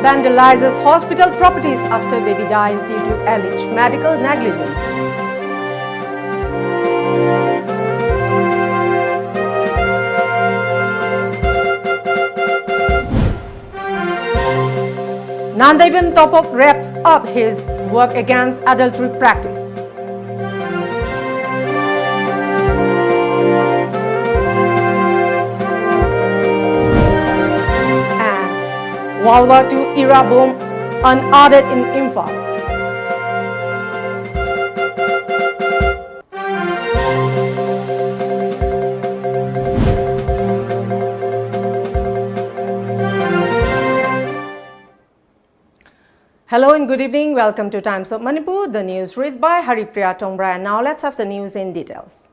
vandalizes hospital properties after baby dies due to alleged medical negligence. Nandaibam Topok wraps up his work against adultery practice. And World War II era bomb unordered in Imphal. Hello and good evening. Welcome to Times of Manipur. The news read by HARIPRIYA. And now let's have the news in details.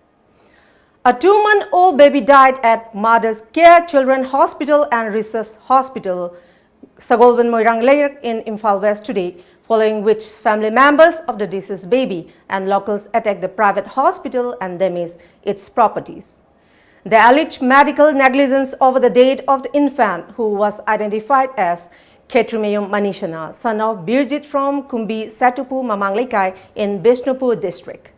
A 2-month-old baby died at Mother's Care Children Hospital and Research Hospital, Sagolban Moirang Layer in Imphal West today, following which family members of the deceased baby and locals attacked the private hospital and damaged its properties. The alleged medical negligence over the death of the infant, who was identified as Ketrumeyum Manishana, son of Birjit from Kumbi Satupu Mamanglekai in Bishnupur district.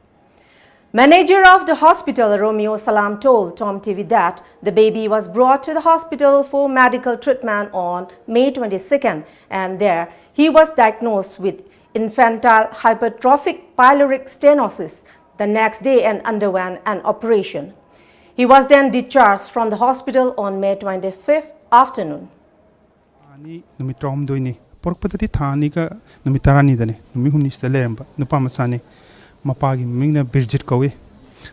Manager of the hospital, Romeo Salam, told Tom TV that the baby was brought to the hospital for medical treatment on May 22nd, and there he was diagnosed with infantile hypertrophic pyloric stenosis the next day and underwent an operation. He was then discharged from the hospital on May 25th afternoon. Numitrom doini porkpatati thani ka numitarani dane numihumni stalemba nupa masani mapagi mingna Birjit kawe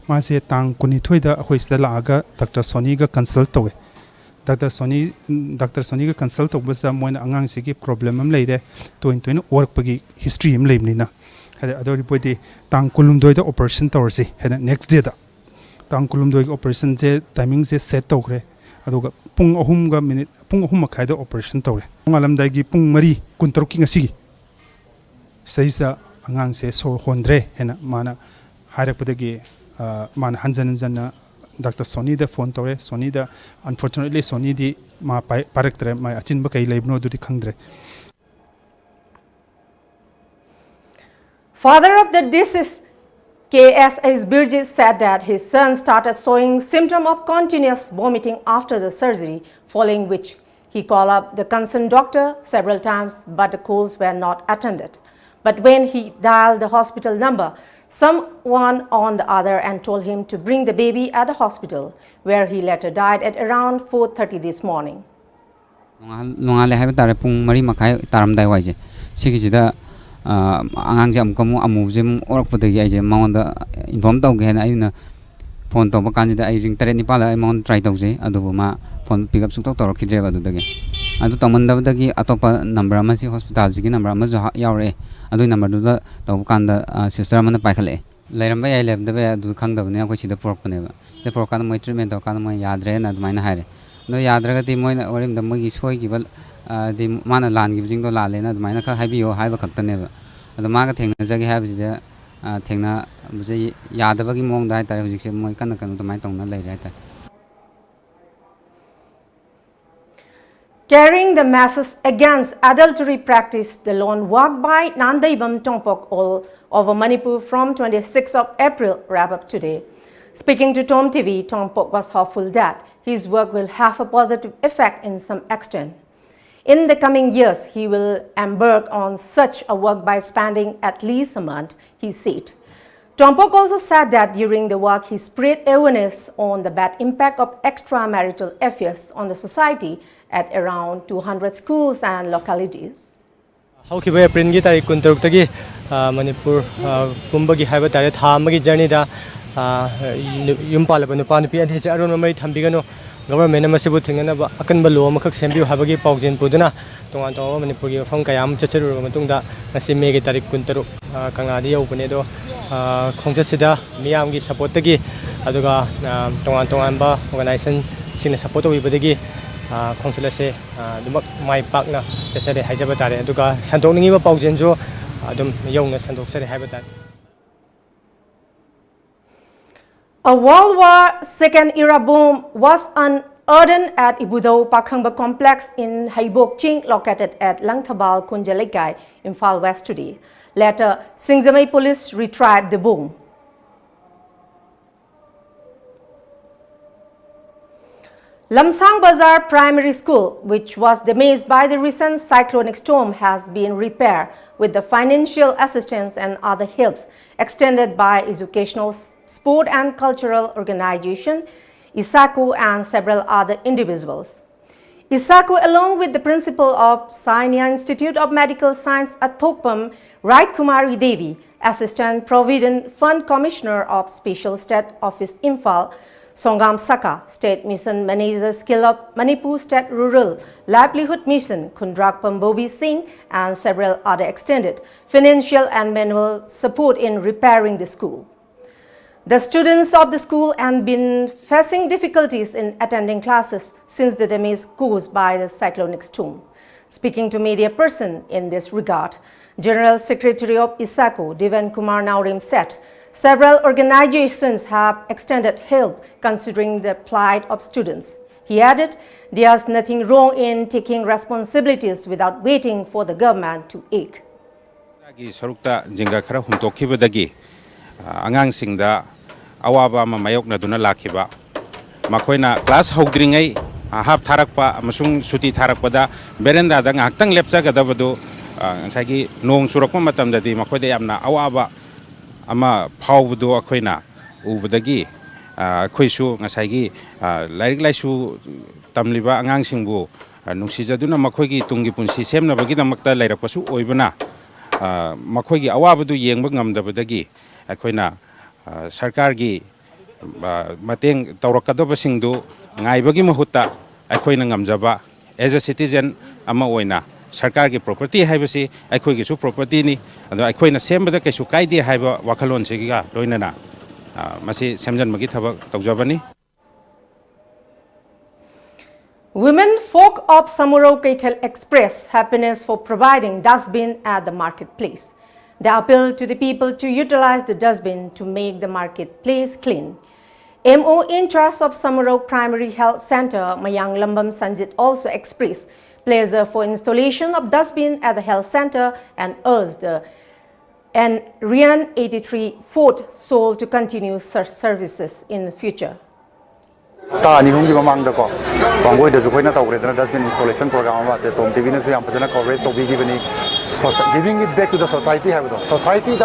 mase tang kunithoi da akhoi stala aga Dr. Soni ga consult tawe Dr. Soni ga consult tawbasa moina angang sigi problem am leire toin work pagi history am leimni na hada adori poti tang kulum doi da operation tawrsi hada next day da tang kulum doi operation je timing je set tawkre aduga pung ahum ga minute pung ahum makhai da operation tawre ngalam dai gi pung mari kuntaruk ki ngasi saisa angang se so hondre hena mana harak padagi mana hanjan Dr. Soni da phone tawre Soni da unfortunately Soni di ma parak tre ma achin ba kai leibno du di khangdre. Father of the deceased KSS Birjit said that his son started showing symptoms of continuous vomiting after the surgery, following which he called up the concerned doctor several times, but the calls were not attended. But when he dialed the hospital number, someone on the other and told him to bring the baby at the hospital, where he later died at around 4:30 this morning. Angang jam kamu amu jam orang pada gaya jam mau anda inform tahu ke na ayuna phone tahu bakan jeda ay ring teret ni pala ay mau try tahu je adu ma phone pick up suktok torok kidre adu dage adu taman dah dagi atau pa number ama si hospital sigi number ama jo yaure adu number du da tahu bakan da sister mana pai khale lairam bay ay lab da bay adu khang da bne ko sida pork bne ba de pork kan moi treatment kan moi yadre na adu mai na haire no yadra ga ti moi na orim da moi gi soi gi bal di mana lan gi jing do la le na adu mai na kha hai bi yo hai ba khak ta ne ba adu ma ga thengna jagi hai bi je thengna buje yada ba gi mong dai ta hojik se moi kan kan to mai tong na lai rai ta. Carrying the message against adultery practice, the lone walk by Nandaibam Tongpok all over Manipur from 26th of April wrap up today. Speaking to Tom TV, Tongpok was hopeful that his work will have a positive effect in some extent. In the coming years, he will embark on such a work by spending at least a month, he said. Tongpok also said that during the work, he spread awareness on the bad impact of extramarital affairs on the society at around 200 schools and localities. How can we bring it? I contact again Manipur Kumbagi have a Tamagi journey da Yumpalapanupan and his aronomate Hambigano government Masibu thing and Akan Balo Makak Sembu Habagi Pogs in Puduna, Toronto, Manipur from Kayam Chacharu Matunda, Nasimegi Tarik Kuntaru, Kangadi Openedo, Kongsasida, Miamgi Sapotagi, Aduga, Toronto Amba, organization, Sina Sapoto Ibadagi. Consulate my partner, said the Hajabatari, Duka, Santoni Paugenzo, Adam Young Santo said Habitat. A World War II era bomb was Erden at Ibudo Pakhangba complex in Haibok Ching located at Langthabal Kunjalekai, Imphal West today. Later, Singzamay police retrieved the bomb. Lamsang Bazar Primary School, which was damaged by the recent cyclonic storm, has been repaired with the financial assistance and other helps extended by educational, sport and cultural organization, ISACO and several other individuals. ISACO, along with the principal of Sainia Institute of Medical Science at Thokpam, Right Kumari Devi, Assistant Provident Fund Commissioner of Special State Office Imphal, Songam Saka, State Mission Manager Skill of Manipur State Rural Livelihood Mission, Kundrak Pambobi Singh, and several other extended financial and manual support in repairing the school. The students of the school have been facing difficulties in attending classes since the damage caused by the cyclonic storm. Speaking to media person in this regard, General Secretary of ISACO, Devan Kumar Naurim, said several organizations have extended help considering the plight of students. He added, there's nothing wrong in taking responsibilities without waiting for the government to act. Angangsingda awaba ma mayokna duna lakhiba makoina class hogdringai hap tharakpa amasung suti tharakpada berenda da ngaktang lepcha gadabadu sagi nong surakpa matamdadi makoida yamna awaba ama phawbudu akoina ubadagi khoisu ngasagi lairik laisu tamliba angangsingbu nungsijaduna makoigi tungi punsi semnabagi damakta lairakpasu oibana makoigi awabadu yengba ngamdabadagi akoina sarkargi mateng tawrakadobasingdu ngaibagi mahutta akoina ngamjaba as a citizen ama oina sarkargi property haibasi akoigi su property ni ado akoina sembada kaisu kaide haiba wakhalon sigiga loinana masi semjanmagi thabak tawjabani. Women folk of Samuro Kaithel express happiness for providing dustbin at the marketplace. They appeal to the people to utilize the dustbin to make the marketplace clean. MO in charge of Samuro Primary Health Center, Mayang Lambam Sanjit, also expressed pleasure for installation of dustbin at the health center and urged an Rian 83 Fort Soul to continue such services in the future. Dustbin installation program coverage giving it back to the society. Society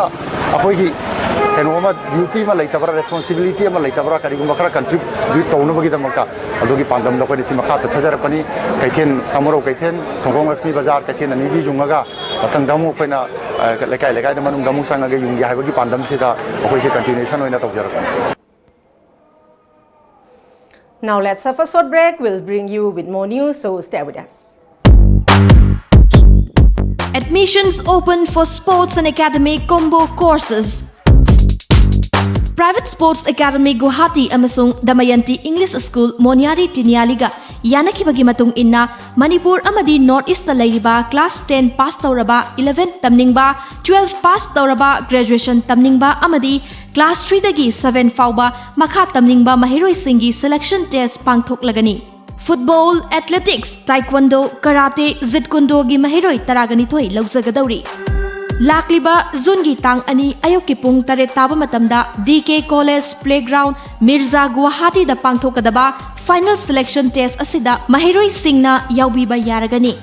duty responsibility contribute to pandam Samuro Tongong Rasmi Bazar Aniji Jungaga Tandamu Lekai the Manum Damu Sanga Yungi Pandam Sita continuation in Now let's have a short break. We'll bring you with more news, so stay with us. Admissions open for sports and academy combo courses. Private Sports Academy Guwahati amasung Damayanti English School Monyari Tinyaliga yanakibagi matung inna Manipur amadi North East lairiba class 10 pass tauraba 11 tamningba 12 pass tauraba graduation tamningba amadi class 3 dagi 7 fauba makha tamningba mahiroi singi selection test pangthoklagani. Football, athletics, taekwondo, karate, zitkundo gi mahiroi taragani thoi laujagadauri. Lakliba Zungi Tang Ani Ayoki Pung Tare Taba Matamda DK College Playground Mirza Guwahati da Pangthokadaba Final Selection Test Asida Mahiroi Singna Yaubiba Yaragani.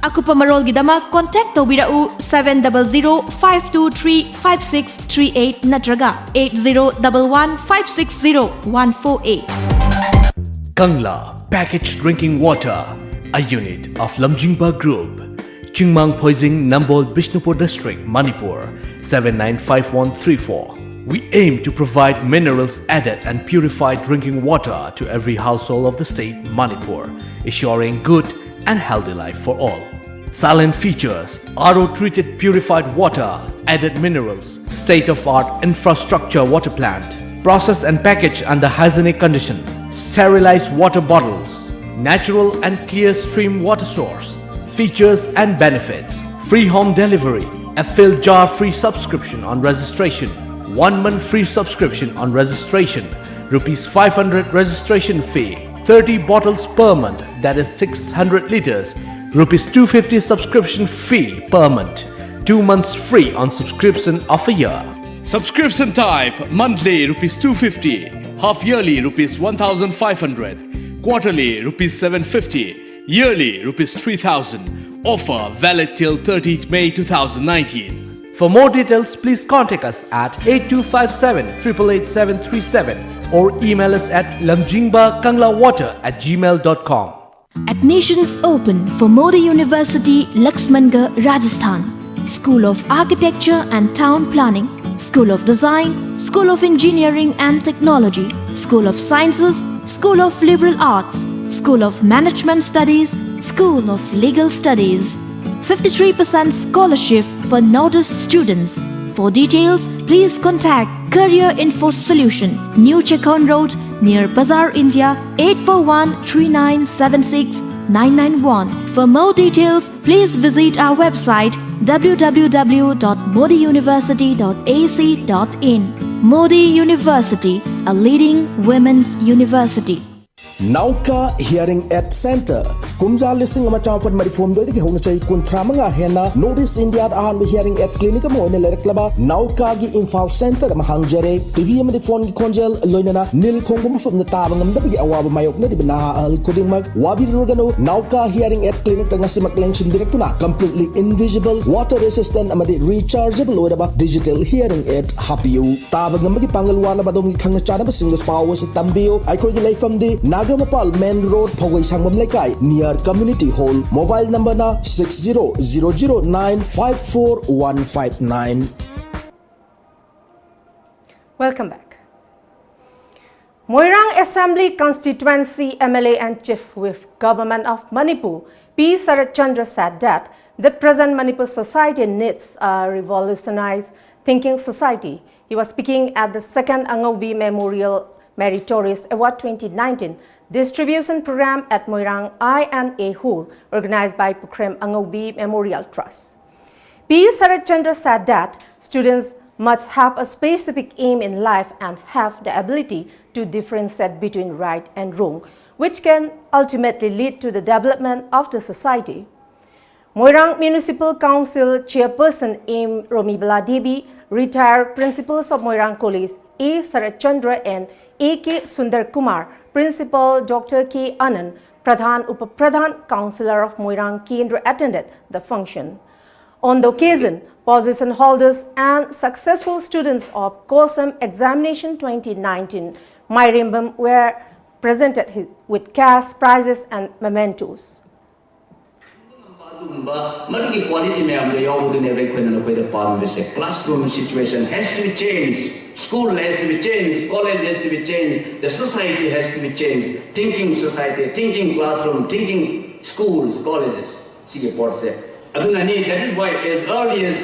Akupa Marol Gidama contact Tobirau 700-523-5638 Natraga 8011-560-148. Kangla Packaged Drinking Water, a unit of Lamjingba Group. Chingmang Poising Nambol Bishnupur District, Manipur 795134. We aim to provide minerals added and purified drinking water to every household of the state, Manipur, ensuring good and healthy life for all. Silent features, RO-treated purified water, added minerals, state-of-art infrastructure water plant, processed and packaged under hygienic condition, sterilized water bottles, natural and clear stream water source. Features and benefits: free home delivery, a filled jar free subscription on registration, 1 month free subscription on registration, Rs 500 registration fee, 30 bottles per month, that is 600 liters, rupees 250 subscription fee per month, 2 months free on subscription of a year. Subscription type monthly rupees 250, half yearly rupees 1500, quarterly rupees 750, yearly rupees 3000. Offer valid till 30th May 2019. For more details, please contact us at 8257 888737 or email us at lamjingbatomtv@gmail.com. Admissions open for Modi University, Laxmangarh, Rajasthan. School of Architecture and Town Planning, School of Design, School of Engineering and Technology, School of Sciences, School of Liberal Arts, School of Management Studies, School of Legal Studies. 53% scholarship for Nordis students. For details, please contact Career Info Solution, New Chekon Road, near Bazaar, India, 841-3976-991. For more details, please visit our website www.modiuniversity.ac.in. Modi University, a leading women's university. Nauka Hearing Aid Center. Kumja listing ama chapan marifom doi ki hona chai kuntramanga hena Notice India ahan be hearing aid clinic mo ne lereklaba Nauka gi Info Center ma hangjare TV ama phone gi konjel loinana nil khongum fam na tabangam da gi awaba mayok na di bana al koding mag wabi rugano Nauka Hearing Aid Clinic nga simak lension directuna completely invisible, water resistant ama di rechargeable oida digital hearing aid hapiu tabangam gi pangalwana ba dong gi khang chana ba single power si tambio ai khoi gi leifam di Nagamapal Main Road Phogoi Sangmam Lekai near Community Hall. Mobile number na 6009545159. Welcome back. Moirang Assembly Constituency MLA and Chief Whip Government of Manipur, P. Sarat Chandra, said that the present Manipur society needs a revolutionized thinking society. He was speaking at the second Angobi Memorial Meritorious Award 2019 distribution program at Moirang INA Hall, organized by Pukrem Angobi Memorial Trust. P. Sarat Chandra said that students must have a specific aim in life and have the ability to differentiate between right and wrong, which can ultimately lead to the development of the society. Moirang Municipal Council Chairperson M. Romibala Devi, retired principals of Moirang College A. Sarat Chandra and A. K. Sundar Kumar, Principal Dr. K. Anand, Pradhan Upapradhan, Councillor of Moirang Kendra attended the function. On the occasion, position holders and successful students of COSM Examination 2019 Myrimbam were presented with cash prizes and mementos. Madugi quality may have the classroom situation has to be changed, school has to be changed, college has to be changed, the society has to be changed, thinking society, thinking classroom, thinking schools, colleges. See a port say. That is why as early as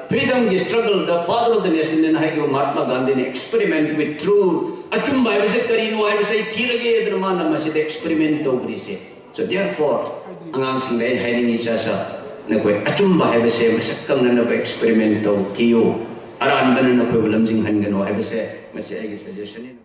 freedom struggle, the father of the nation in Mahatma Gandhi experiment with truth. Achumba I say Karino, I say Tirage Dramana Masid experiment over say. So therefore, angang singay hiding isasa na ko achumba have say masakang na experiment of kiyo aran na ko lamjing hangano have say masay suggestion.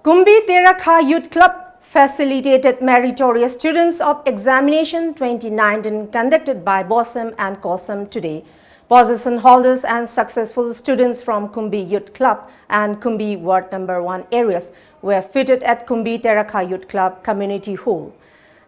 Kumbi Terakha Youth Club facilitated meritorious students of examination 2019 conducted by BOSM and COSM today. Position holders and successful students from Kumbi Youth Club and Kumbi Ward Number 1 areas were fitted at Kumbi Terakha Youth Club Community Hall.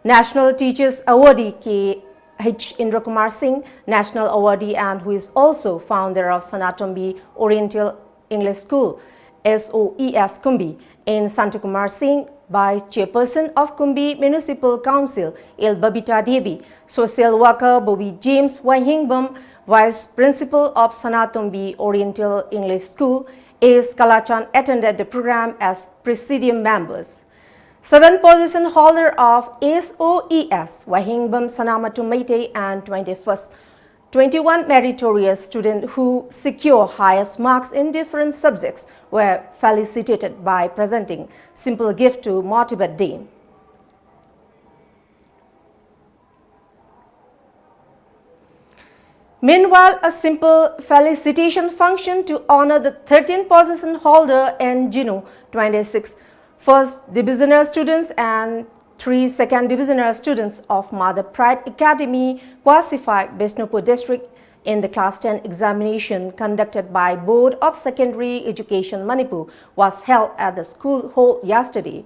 National Teachers Awardee K. H. Indrakumar Singh, National Awardee and who is also founder of Sanatombi Oriental English School, SOES Kumbi, in Santakumar Singh, Vice Chairperson of Kumbi Municipal Council, Il Babita Devi, Social Worker Bobby James Wahingbam, Vice Principal of Sanatombi Oriental English School, A. Kalachan attended the program as Presidium members. 7 position holder of SOES, Wahingbam Sanamatumete and 21 meritorious students who secure highest marks in different subjects were felicitated by presenting simple gift to motivate them. Meanwhile, a simple felicitation function to honor the 13th position holder in Jino 26 first divisioner students and 3 second divisioner students of Mother Pride Academy, Kwasiphai, Bishnupur district in the class 10 examination conducted by Board of Secondary Education Manipur was held at the school hall yesterday.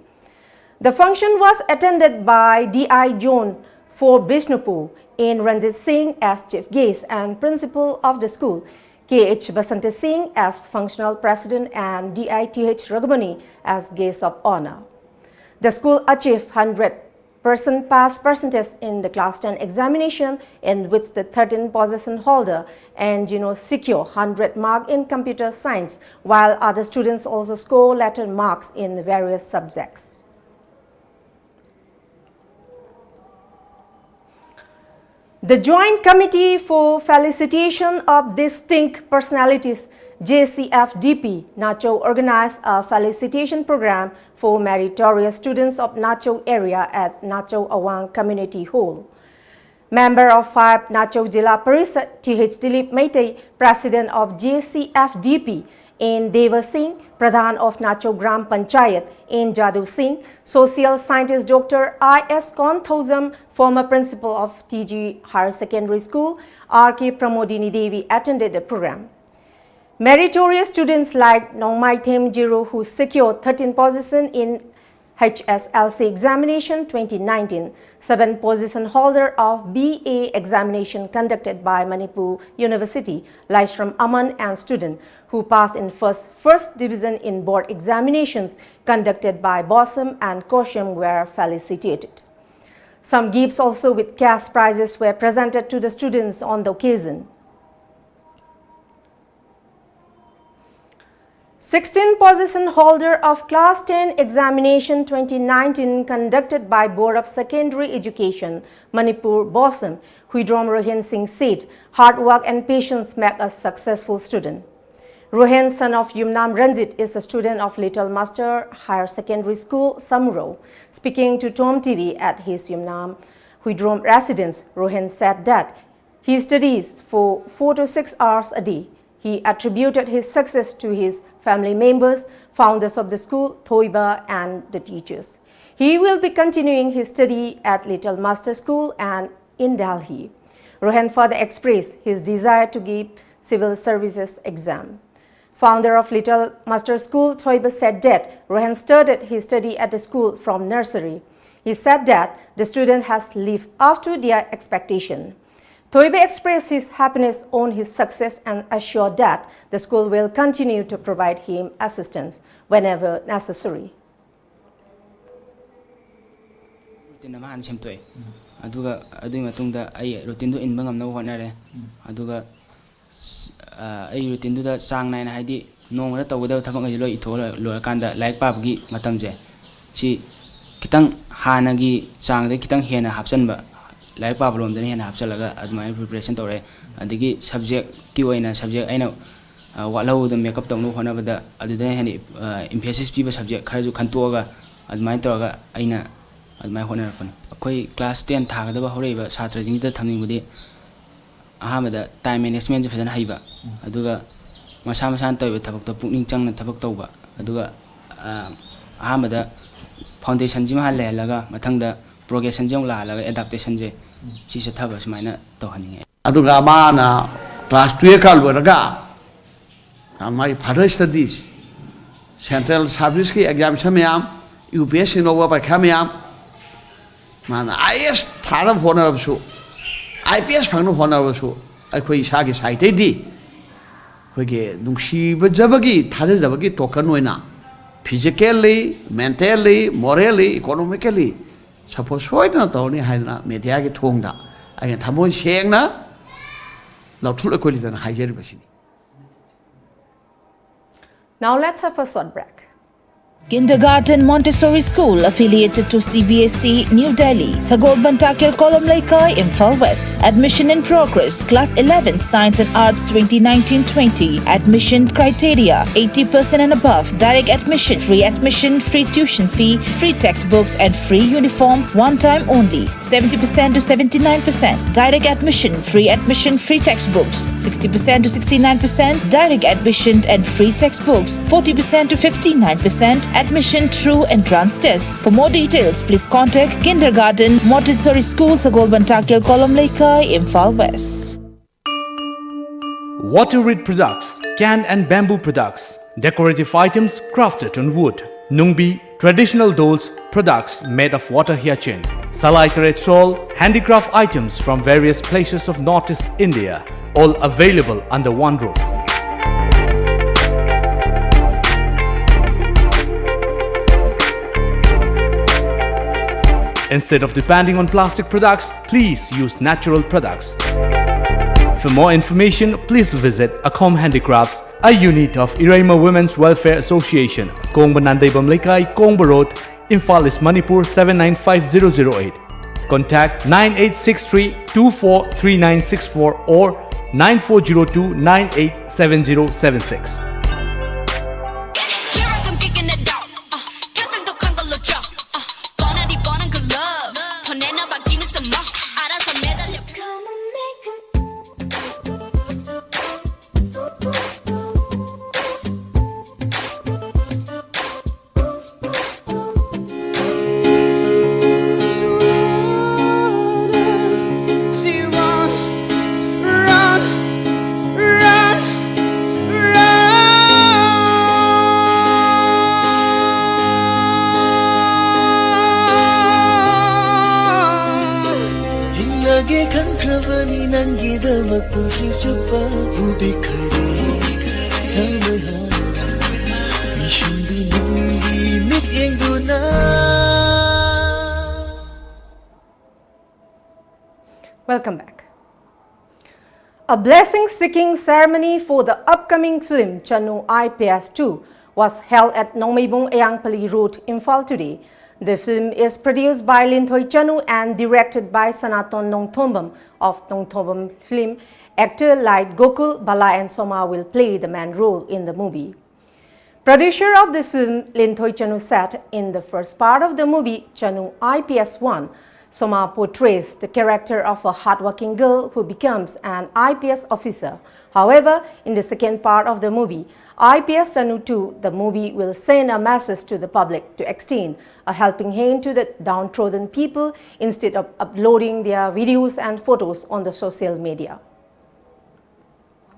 The function was attended by DI Zone for Bishnupur in Ranjit Singh as chief guest and principal of the school, KH Basanta Singh as functional president and DITH Raghamani as guest of honor. The school achieved 100% pass percentage in the class 10 examination, in which the 13th position holder and secure 100 mark in computer science, while other students also score letter marks in various subjects. The Joint Committee for Felicitation of Distinct Personalities, JCFDP, Nacho organized a felicitation program for meritorious students of Nacho area at Nacho Awang Community Hall. Member of 5 Nacho Jila Parishad, TH Dilip Meitei, President of JCFDP, in Deva Singh, Pradhan of Nacho Gram Panchayat, in Jadu Singh, Social Scientist Dr. I.S. Konthozam, former principal of TG Higher Secondary School, R.K. Pramodini Devi attended the program. Meritorious students like Nongmai Them Jiru, who secured 13th position in HSLC examination 2019, 7th position holder of BA examination conducted by Manipur University, Laishram Aman, and student who passed in first division in board examinations conducted by Bossam and Kosham were felicitated. Some gifts also with cash prizes were presented to the students on the occasion. 16th position holder of Class 10 examination 2019 conducted by Board of Secondary Education, Manipur, Bossam, Huidrom Rohin Singh said, hard work and patience make a successful student. Rohin, son of Yumnam Ranjit, is a student of Little Master Higher Secondary School, Samuro. Speaking to Tom TV at his Yumnam Huidrom residence, Rohin said that he studies for 4 to 6 hours a day. He attributed his success to his family members, founders of the school, Thoiba, and the teachers. He will be continuing his study at Little Master School and in Delhi. Rohan further expressed his desire to give civil services exam. Founder of Little Master School, Thoiba, said that Rohan started his study at the school from nursery. He said that the student has lived up to their expectation. Thoiba expressed his happiness on his success and assured that the school will continue to provide him assistance whenever necessary. Like Pablo, then he had at my preparation to the subject, Q subject. I know what low the makeup don't know one of the other than emphasis people subject, Karju Kantoga, at my toga, Aina, at my honor. A class 10 tag the Horeba, Saturday, the Taming with it. I have the time management of an Haiba. Aduga Masama Santa with Tabak, putting Chang and Tabaktoba. Aduga Ahamada Foundation Jimale Laga, Matanga. Progression jong la adaptation je si se thaba smaina to hani aduga mana class 2 ka luraga amai further studies central service ki exam samyam UPSC no wa parkha myam mana IS thara honor su IPS phangno honor su akhoi sa gi site di khoi ge nungsi ba jabagi thada jabagi token oina physically mentally morally economically Suppose what not only had media get home da. I can Tamon Shangna Lautul equality than Higer Basini. Now let's have a short break. Kindergarten Montessori School affiliated to CBSE New Delhi, Sagol Bantakil Kolom Laikai, Imphal West. Admission in progress. Class 11 Science and Arts 2019-20. Admission criteria 80% and above. Direct admission, free tuition fee, free textbooks and free uniform. One time only. 70% to 79%. Direct admission, free textbooks. 60% to 69%. Direct admission and free textbooks. 40% to 59%. Admission through entrance test. For more details, please contact Kindergarten Montessori School, Sagolbantakil, Kolom Laikai, Imphal West. Water-Rid products, canned and bamboo products, decorative items crafted on wood, Nungbi, traditional dolls, products made of water hyacinth, Salai Sol, handicraft items from various places of Northeast India, all available under one roof. Instead of depending on plastic products, please use natural products. For more information, please visit Akom Handicrafts, a unit of Iraima Women's Welfare Association, Kongba Nandaibam Laikai, Kongba Road, Imphal East, Manipur 795008. Contact 9863-243964 or 9402-987076. Welcome back. A blessing-seeking ceremony for the upcoming film Chanu IPS 2 was held at Nongmeibung Ayangpali Road, Imphal today. The film is produced by Linthoi Chanu and directed by Sanaton Nongthombam of Nongthombam Film. Actor like Gokul, Bala and Soma will play the main role in the movie. Producer of the film, Linthoi Chanu, said in the first part of the movie, Chanu IPS 1, Soma portrays the character of a hardworking girl who becomes an IPS officer. However, in the second part of the movie, IPS Chanu 2, the movie will send a message to the public to extend a helping hand to the downtrodden people instead of uploading their videos and photos on the social media.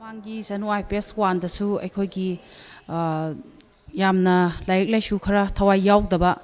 Amangi Chanu IPS 1 dasu aikhoigi yamna like laishu khara thawai yaudaba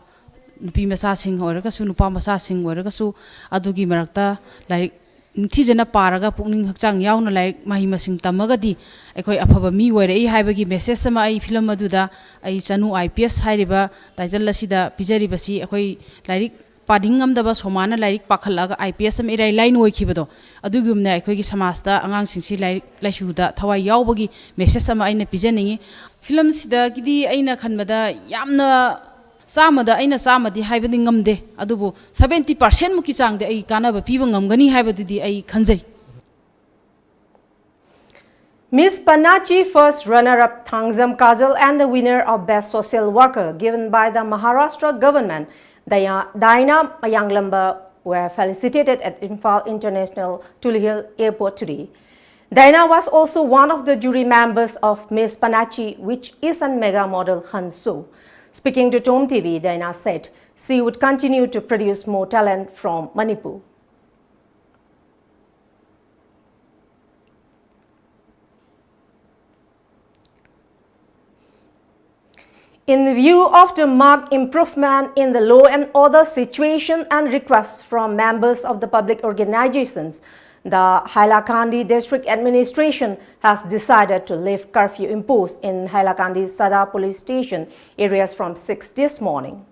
nupi masa sing oiragasu nupa masa sing oiragasu adugi marakta like nithijana paraga pukning hakchang yauna like mahi masing tamagadi aikoi afaba mi oirei haibagi message sama ai film aduda ai Chanu IPS hairiba title asida pijari basi aikoi like padingam daba somana like pakhalaga IPS am irai line oikhibado adugumna aikoi gi samasta angang singsi like laishuda thawai yaubagi message sama aina pijaningi film sida gidi aina khanbada yamna Samada aina samadi haibadi ngamde adubu 70% muki changde ai kanaba piba ngamgani haibadudi ai khanjai. Miss Panachi, first runner-up Thangzam Kajal and the winner of Best Social Worker given by the Maharashtra government, Daina Yanglamba, were felicitated at Imphal International Tulihil Airport today. Daina was also one of the jury members of Miss Panachi, which is a mega model Hansu. Speaking to Tom TV, Daina said she would continue to produce more talent from Manipur. In view of the marked improvement in the law and order situation and requests from members of the public organizations, the Hailakandi District Administration has decided to lift curfew imposed in Hailakandi Sada Police Station areas from 6 this morning.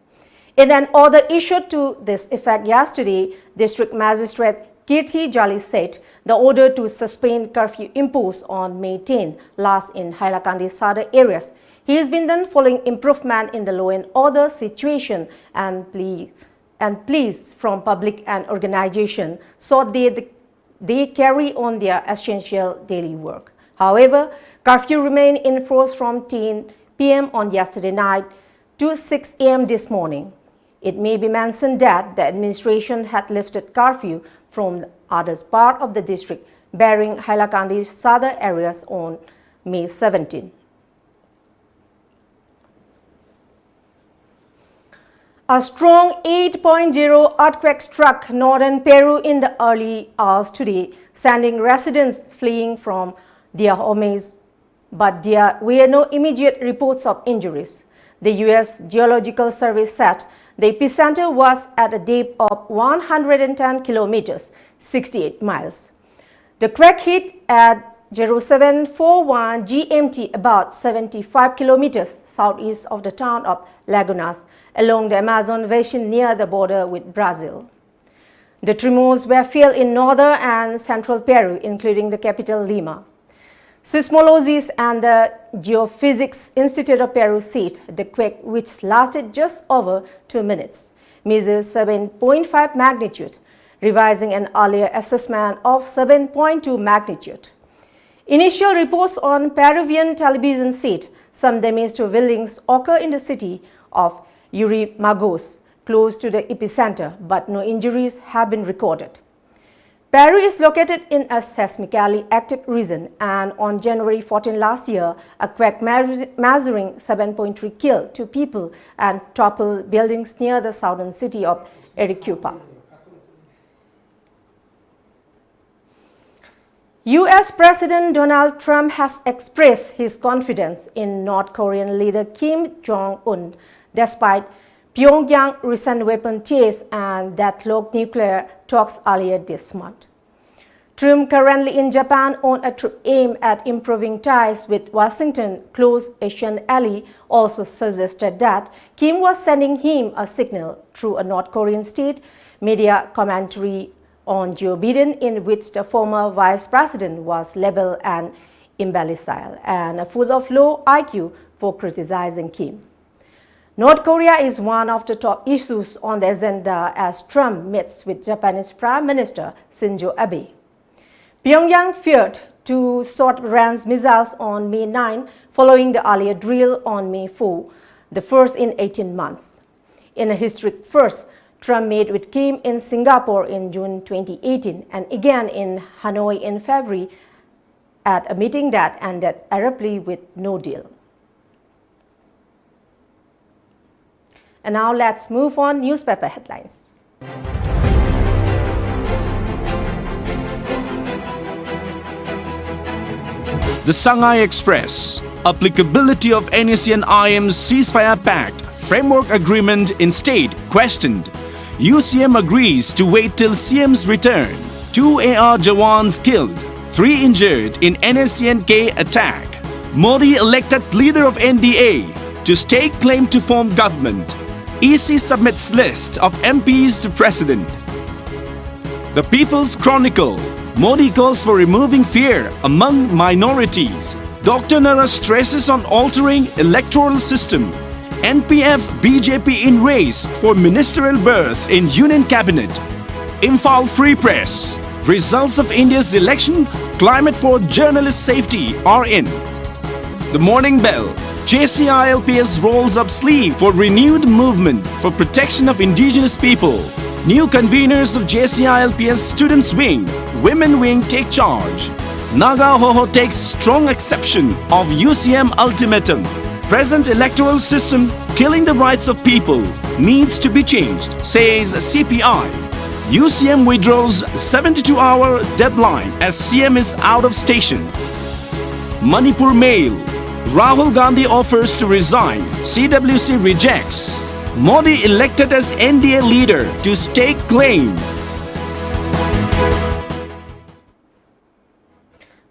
In an order issued to this effect yesterday, District Magistrate Kirthi Jali said the order to suspend curfew imposed on May 10 last in Hailakandi Sada areas. He has been done following improvement in the law and order situation and pleas from public and organization so they carry on their essential daily work. However, curfew remained in force from 10 p.m. on yesterday night to 6 a.m. this morning. It may be mentioned that the administration had lifted curfew from the other part of the district bearing Hailakandi Sada areas on May 17. A strong 8.0 earthquake struck northern Peru in the early hours today, sending residents fleeing from their homes. But there were no immediate reports of injuries. The U.S. Geological Survey said the epicenter was at a depth of 110 kilometers, 68 miles. The quake hit at 0741 GMT, about 75 kilometers southeast of the town of Lagunas, along the Amazon basin near the border with Brazil. The tremors were felt in northern and central Peru, including the capital Lima. Seismologists and the Geophysics Institute of Peru said the quake, which lasted just over 2 minutes, measures 7.5 magnitude, revising an earlier assessment of 7.2 magnitude. Initial reports on Peruvian television said some damage to buildings occurred in the city of Yurimaguas, close to the epicenter, but no injuries have been recorded. Peru is located in a seismically active region, and on January 14 last year, a quake measuring 7.3 killed 2 people and toppled buildings near the southern city of Arequipa. U.S. President Donald Trump has expressed his confidence in North Korean leader Kim Jong-un, despite Pyongyang's recent weapon tests and deadlocked nuclear talks earlier this month. Trump, currently in Japan on a trip aimed at improving ties with Washington, close Asian ally, also suggested that Kim was sending him a signal through a North Korean state media commentary on Joe Biden, in which the former vice president was labeled an imbecile and full of low IQ for criticizing Kim. North Korea is one of the top issues on the agenda as Trump meets with Japanese Prime Minister Shinzo Abe. Pyongyang feared 2 short-range missiles on May 9, following the earlier drill on May 4, the first in 18 months. In a historic first, Trump met with Kim in Singapore in June 2018 and again in Hanoi in February at a meeting that ended abruptly with no deal. And now let's move on newspaper headlines. The Shanghai Express, applicability of NAC&IM's ceasefire pact, framework agreement in state questioned. UCM agrees to wait till CM's return. 2 AR Jawans killed, 3 injured in NAC&K attack. Modi elected leader of NDA to stake claim to form government. EC submits list of MPs to President. The People's Chronicle, Modi calls for removing fear among minorities. Dr. Nara stresses on altering electoral system. NPF BJP in race for ministerial berth in Union Cabinet. Imphal Free Press, results of India's election, climate for journalist safety are in. The Morning Bell, JCILPS rolls up sleeve for renewed movement for protection of indigenous people. New conveners of JCILPS Students Wing, Women Wing take charge. Naga Hoho takes strong exception of UCM ultimatum. Present electoral system killing the rights of people needs to be changed, says CPI. UCM withdraws 72-hour deadline as CM is out of station. Manipur Mail, Rahul Gandhi offers to resign, CWC rejects. Modi elected as NDA leader to stake claim.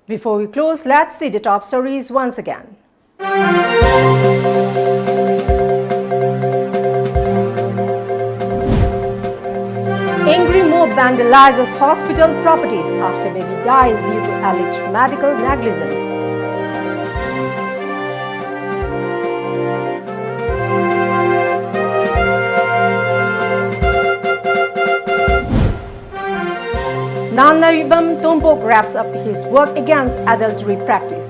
Before we close, let's see the top stories once again. Angry mob vandalizes hospital properties after baby dies due to alleged medical negligence. Lamjingbatomtv wraps up his work against adultery practice.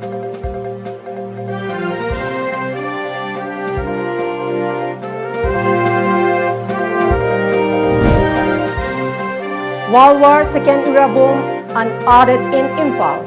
World War II era bomb unearthed in Imphal.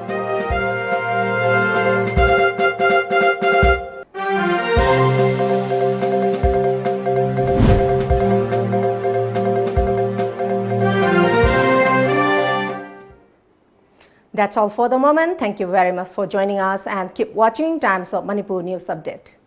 That's all for the moment. Thank you very much for joining us and keep watching Times of Manipur News Update.